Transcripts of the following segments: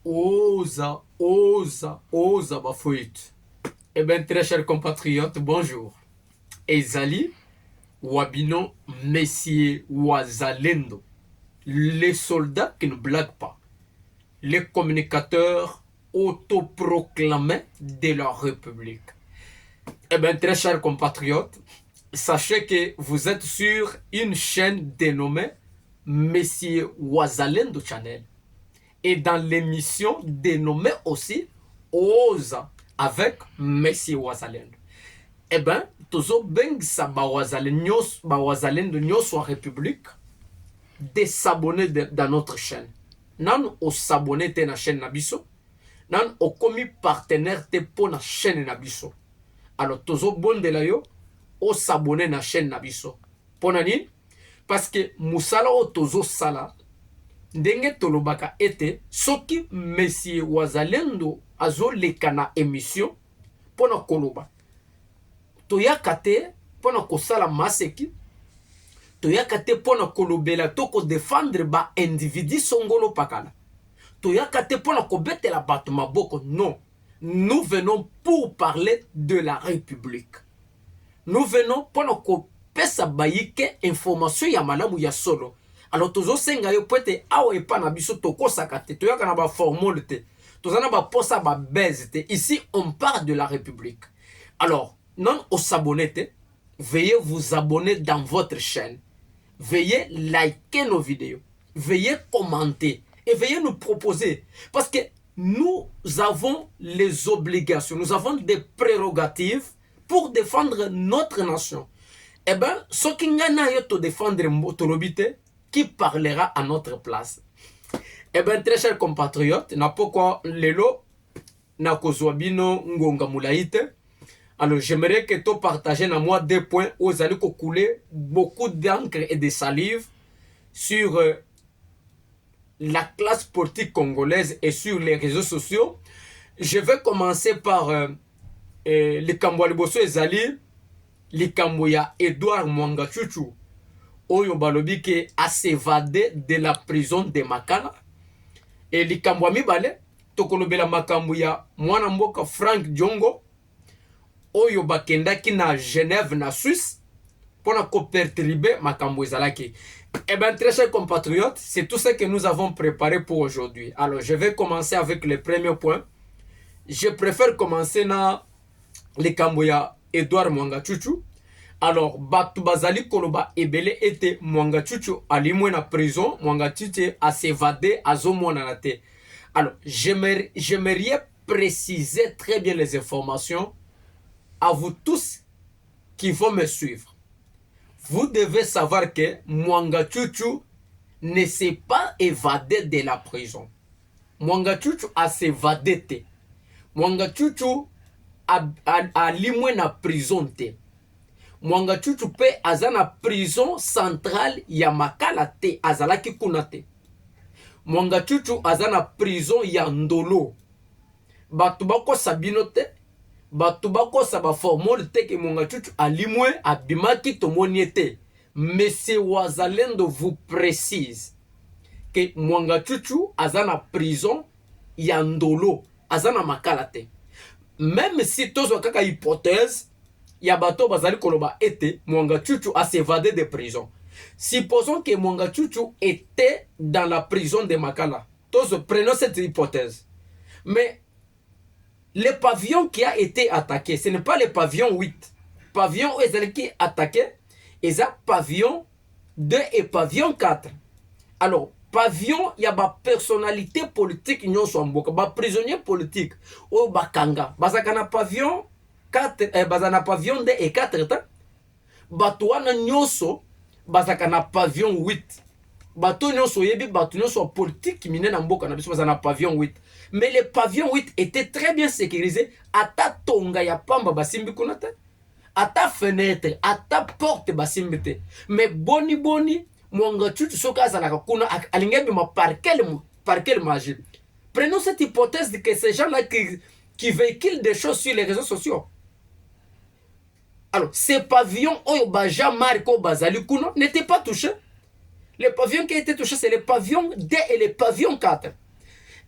Oza, Bafoït. Eh bien, très chers compatriotes, bonjour. Ezali, Wabino, Messier, Wazalendo. Les soldats qui ne blaguent pas. Les communicateurs autoproclamés de la République. Eh bien, très chers compatriotes, sachez que vous êtes sur une chaîne dénommée Messier Wazalendo Channel. Et dans l'émission dénommée aussi Oza avec Messi Wazalendo. Eh bien, toujours bien ça Wazalendo nyos en République de s'abonner dans notre chaîne. Nan o s'abonner te na chaîne Nabiso. Nan o commis partenaire te pour na chaîne Nabiso. Alors, toujours bon de la yo o s'abonner na chaîne Nabiso. Pour nani? Parce que Moussala o toujours sala. Ndenge tolobaka ete soki Messi Wazalendo azoleka na émission pona koloba toyaka te pona kosala maseki toyaka te pona kolobela to kodefendre ba individu songolo pakala toyaka te pona kobetela bato maboko. Non, nous venons pour parler de la République. Nous venons pona kopesa bayike information ya malamu ya solo. Alors tozo senga yo pwete awa epa na biso tokosaka te toyaka na ba formule te tozana ba posa ba base te. Ici on parle de la République. Alors non au s'abonner te, veuillez vous abonner dans votre chaîne, veuillez liker nos vidéos, veuillez commenter et veuillez nous proposer parce que nous avons les obligations, nous avons des prérogatives pour défendre notre nation. Eh bien, ce qui n'a pas défendre Motolobite, qui parlera à notre place. Eh bien, très chers compatriotes, n'a pourquoi lelo na kozwabino ngonga mulaite. Alors, j'aimerais que tu partages na moi deux points où vous allez couler beaucoup d'encre et de salive sur la classe politique congolaise et sur les réseaux sociaux. Je vais commencer par le Kamboualiboso Ezali, le Kambouya Edouard Mwangachuchu. Oyo balobi ke a s'évadé de la prison de Makala. Et likambo ya mibale tokolobela makambo ya mwana mboka Frank Diongo oyo bakendaki na Genève na Suisse pona kopertribe makambo ezalaki. Eh bien, très chers compatriotes, c'est tout ce que nous avons préparé pour aujourd'hui. Alors, je vais commencer avec le premier point. Je préfère commencer na likambo ya Edouard Mwangachuchu. Alors, Batu Bazali Koloba Ebele était Mwangachuchu alimwe na prison, Mwangachuchu a s'évadé à Zomonanate. Alors, j'aimerais préciser très bien les informations à vous tous qui vont me suivre. Vous devez savoir que Mwangachuchu ne s'est pas évadé de la prison. Mwangachuchu a s'évadé. Mwangachuchu a limwe na prison te. Mwangachuchu pe azana prison centrale ya Makala te azalaki kuna te. Mwangachuchu azana prison ya Ndolo. Batu bako sabino te, batu bako saba formule te ke Mwangachuchu alimwe abimaki tomoni te. Monsieur Wazalendo vous précise que Mwangachuchu azana prison ya Ndolo, azana Makala te. Même si tozo kaka hypothèse Yabato Bazali Koloba était Mwangachuchu a s'évadé de prison. Supposons que Mwangachuchu était dans la prison de Makala. Tous prenons cette hypothèse. Mais le pavillon qui a été attaqué, ce n'est pas le pavillon 8. Pavillon où est qui attaqué, et ça pavillon 2 et pavillon 4. Alors, pavillon, il y a ma personnalité politique, il y a prisonnier politique. Ou bakanga. Bazakana pavillon 4, bazana pavillon 2 et 4 ta bato wana nyonso bazakana pavillon 8. Bato nyonso yebi bato nyonso politique mine na mboka na biso bazana pavillon 8. Mais le pavillon 8 était très bien sécurisé. Ata tonga ya pamba basimbi kuna te, ata fenêtre, ata porte basimbi te. Mais boni Mwangachuchu soka azalaka kuna alingebi ma par quel magie. Prenons cette hypothèse de que ces gens-là qui véhiculent des choses sur les réseaux sociaux. Alors, ces pavillons, Marco Bazali Kuno, n'étaient pas touchés. Les pavillons qui étaient touchés, c'est les pavillons D et les pavillons 4.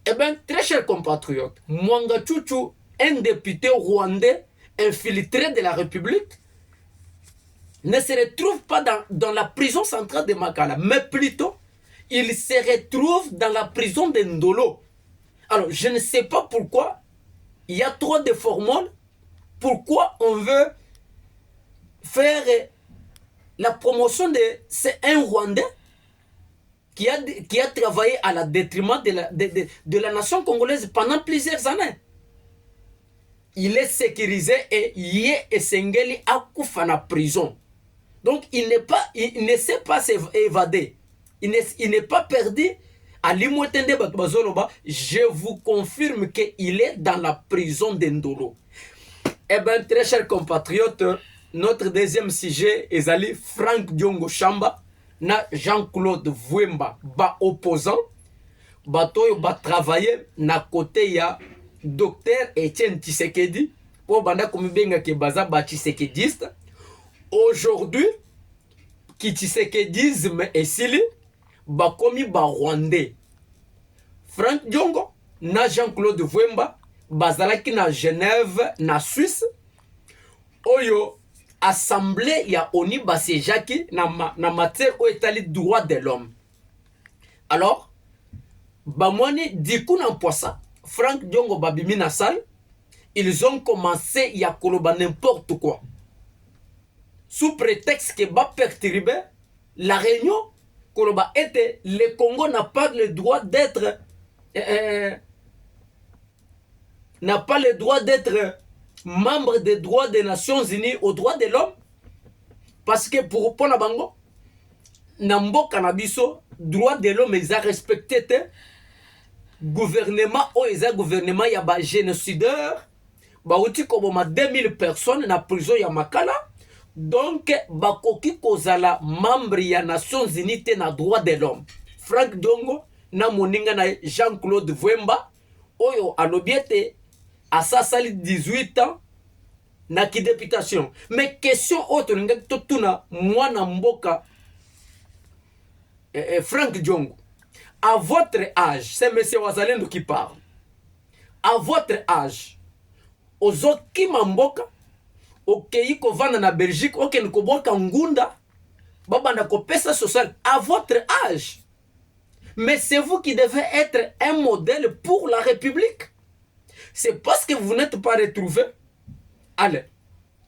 Eh bien, très chers compatriotes, Mwanga Tchouchou, un député rwandais infiltré de la République, ne se retrouve pas dans la prison centrale de Makala, mais plutôt, il se retrouve dans la prison de Ndolo. Alors, je ne sais pas pourquoi il y a trop de formules, pourquoi on veut faire la promotion de... C'est un Rwandais qui a travaillé à la détriment de la nation congolaise pendant plusieurs années. Il est sécurisé et Yé Essengeli a koufa na prison. Donc il ne sait pas s'évader. Il n'est pas perdu. Je vous confirme qu'il est dans la prison d'Endolo. Eh bien, très chers compatriotes, notre deuxième sujet est allé Frank Diongo Chamba na Jean-Claude Vwemba, ba opposant, batoyo ba travailler na côté ya Docteur Etienne Tshisekedi, pour banda komibenga ke baza ba Tshisekediste. Aujourd'hui, ki Tshisekedisme esili, ba komi ba Rwandais. Frank Diongo na Jean-Claude Vwemba bazalaki na Genève na Suisse. Oyo assemblée ya ONU basejaki na matière o etali droit de l'homme. Alors, bamwani diku na mposa Frank Diongo babimi na salle, ils ont commencé ya koloba n'importe quoi. Sous prétexte que ba perturber la réunion, koloba était le Congo n'a pas le droit d'être n'a pas le droit d'être membre des droits des Nations Unies aux droits de l'homme, parce que pour pona bango nambo kanabiso droit de l'homme ils a respecté te gouvernement o ils a gouvernement ya ba génocideur ba uti koboma 2000 personnes na prison ya Makala, donc bakoki kozala membre ya Nations Unies te na droit de l'homme. Frank Diongo na moninga na Jean-Claude Vwemba oyo alobiete asasali 18 ans na ki députation. Mais question autre nga totuna mwana mboka Frank Diongo, à votre âge, c'est monsieur Wazalendo qui parle, à votre âge ozoki mamboka okei kovanda na Belgique okeni koboka ngunda babanda kopesa social à votre âge. Mais c'est vous qui devez être un modèle pour la République. C'est parce que vous n'êtes pas retrouvé. Allez,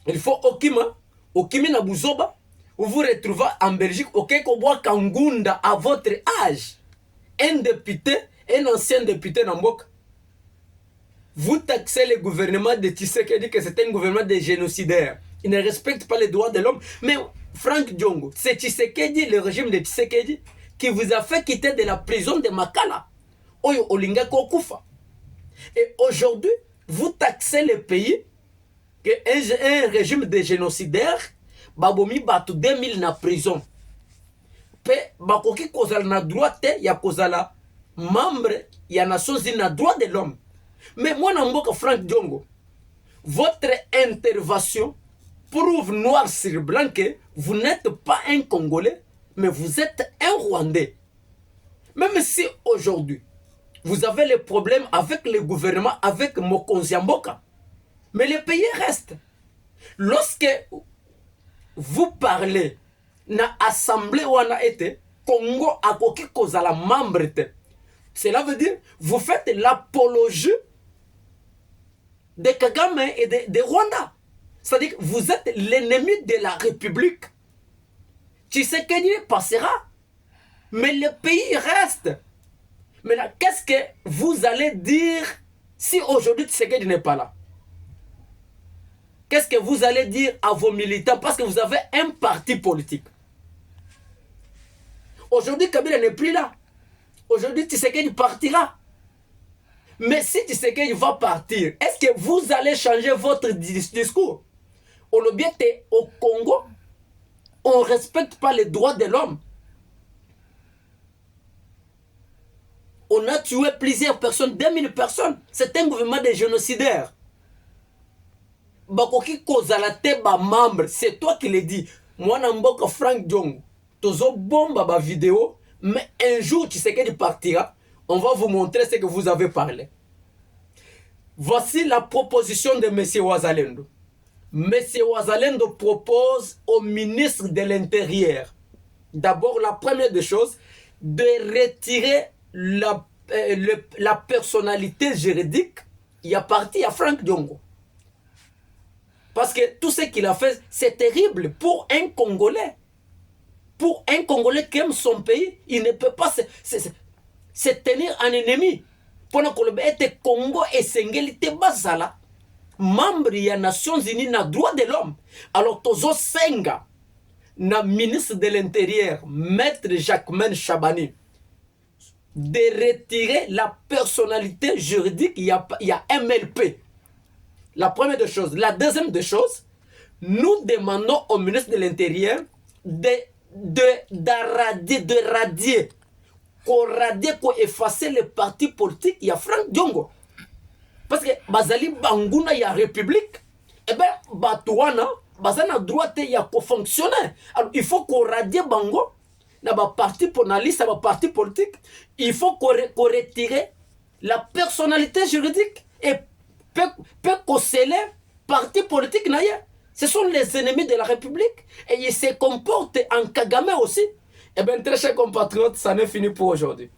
il faut Okimi na Buzoba, vous vous retrouvez en Belgique, Koboa Kangunda à votre âge. Un député, un ancien député Namboka. Vous taxez le gouvernement de Tshisekedi que c'est un gouvernement de génocidaires. Il ne respecte pas les droits de l'homme. Mais Frank Diongo, c'est Tshisekedi, le régime de Tshisekedi, qui vous a fait quitter de la prison de Makala. Oyo Olinga Kokufa. Et aujourd'hui, vous taxez le pays que un régime de génocidaires babomi batu 2000 na prison. Pe bakoki kozala na droit te ya kozala membre ya Nations Unies na droit de l'homme. Mais moi na mboka Frank Diongo, votre intervention prouve noir sur blanc que vous n'êtes pas un Congolais, mais vous êtes un Rwandais. Même si aujourd'hui, vous avez les problèmes avec le gouvernement, avec Mokonzi Mboka, mais le pays reste. Lorsque vous parlez na assemblée ou na été, Congo akoki kozala membre te. Cela veut dire, vous faites l'apologie de Kagame et de Rwanda. C'est-à-dire que vous êtes l'ennemi de la République. Tshisekedi passera, mais le pays reste. Maintenant, qu'est-ce que vous allez dire si aujourd'hui Tshisekedi n'est pas là? Qu'est-ce que vous allez dire à vos militants parce que vous avez un parti politique? Aujourd'hui, Kabila n'est plus là. Aujourd'hui, Tshisekedi partira. Mais si Tshisekedi va partir, est-ce que vous allez changer votre discours? Au Congo, on ne respecte pas les droits de l'homme. On a tué plusieurs personnes, 2000 personnes. C'est un gouvernement de génocidaires. Bakoki kozalate ba membre, c'est toi qui le dis. Moi namboka Frank Diongo, tozo bomba ba vidéo, mais un jour tu sais qu'il partira. On va vous montrer ce que vous avez parlé. Voici la proposition de M. Wazalendo. M. Wazalendo propose au ministre de l'Intérieur, d'abord, la première des choses, de retirer la personnalité juridique. Il y a parti à Franck Diongo. Parce que tout ce qu'il a fait, c'est terrible pour un Congolais. Pour un Congolais qui aime son pays, il ne peut pas se tenir en ennemi. Pendant que le Congo et Sengelite Bazala, membre des Nations Unies, na droit de l'homme. Alors, Tozo Senga, na ministre de l'Intérieur, maître Jacquemain Chabani, de retirer la personnalité juridique, il y a MLP. La première des choses. La deuxième des choses, nous demandons au ministre de l'Intérieur de radier, qu'on effacer les partis politiques, il y a Franck Diongo. Parce que Bazali Banguna, il y a République, et bien, Batouana, Bazana droit, il y a co-fonctionnaire. Alors, il faut qu'on radie Bango, dans le parti pour la liste, dans le parti politique, il faut qu'on retire la personnalité juridique et peut qu'on s'élève parti politique naïe. Ce sont les ennemis de la République et ils se comportent en Kagame aussi. Eh bien, très chers compatriotes, ça n'est fini pour aujourd'hui.